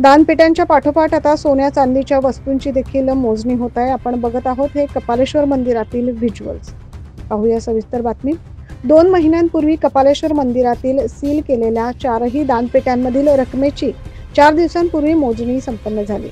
दानपेट्यांच्या पाठोपाठ आता सोन्या चांदीच्या वस्तूंची देखील मोजणी होत आहे। आपण बघत आहोत हे कपालेश्वर मंदिरातील व्हिज्युअल्स। पाहूया सविस्तर बातमी। 2 महिन्यांपूर्वी कपालेश्वर मंदिरातील सील केलेल्या 4ही दानपेट्यांमधील रकमेची 4 दिवसांपूर्वी मोजणी संपन्न झाली।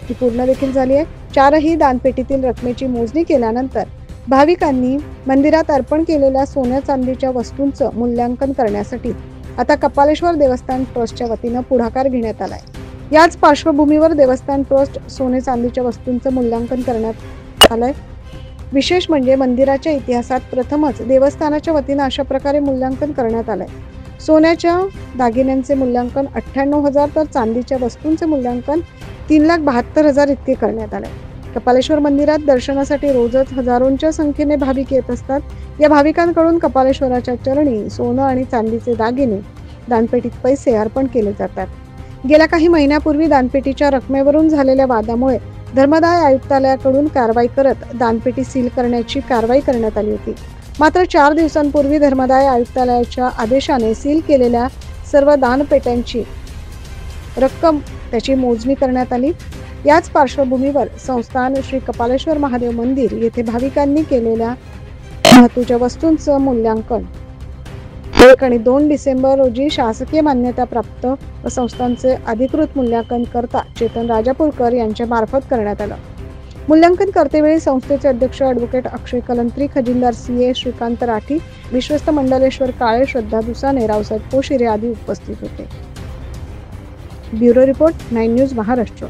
ती पूर्ण देखील झाली आहे। 4ही दानपेटीतील रकमेची मोजणी केल्यानंतर भाविकांनी मंदिरात अर्पण केलेल्या सोन्या चांदीच्या वस्तूंचं मूल्यांकन करण्यासाठी आता कपालेश्वर देवस्थान ट्रस्टच्या वतीनं पुढाकार घेण्यात आलाय। याच पार्श्वभूमीवर देवस्थान ट्रस्ट सोने चांदीच्या वस्तूंचं मूल्यांकन करण्यात आलंय। विशेष म्हणजे मंदिराच्या इतिहासात प्रथमच देवस्थानाच्या वतीनं अशा प्रकारे मूल्यांकन करण्यात आलंय। सोन्याच्या दागिन्यांचे मूल्यांकन 98,000 तर चांदीच्या वस्तूंचे मूल्यांकन 3,72,000 इतके करण्यात आले। कपालेश्वर मंदिरात दर्शनासाठी रोजच हजारोंच्या संख्येने भाविक येत असतात। या भाविकांकडून कपालेश्वराच्या चरणी सोनं आणि चांदीचे दागिने, दानपेटीत पैसे अर्पण केले जातात। गेल्या काही महिन्यापूर्वी दानपेटीच्या रकमेवरून झालेल्या वादामुळे धर्मदाय आयुक्तालयाकडून कारवाई करत दानपेटी सील करण्याची कारवाई करण्यात आली होती। मात्र 4 दिवसांपूर्वी धर्मदाय आयुक्तालयाच्या आदेशाने सील केलेल्या सर्व दानपेट्यांची रक्कम त्याची मोजणी करण्यात आली। याच पार्श्वभूमीवर संस्थान श्री कपालेश्वर महादेव मंदिर येथे भाविकांनी केलेल्या धातूच्या वस्तूंचं मूल्यांकन 1 आणि 2 डिसेंबर रोजी शासकीय मान्यता प्राप्त व संस्थांचे अधिकृत मूल्यांकन करता चेतन राजापूरकर यांच्या मार्फत करण्यात आलं। मूल्यांकन करतेवेळी संस्थेचे अध्यक्ष ॲडव्होकेट अक्षय कलंत्री, खजिनदार CA श्रीकांत राठी, विश्वस्त मंडलेश्वर काळे, श्रद्धा दुसाने, रावसाहेब पोशिरे आदी उपस्थित होते। Bureau report 9 news Maharashtra.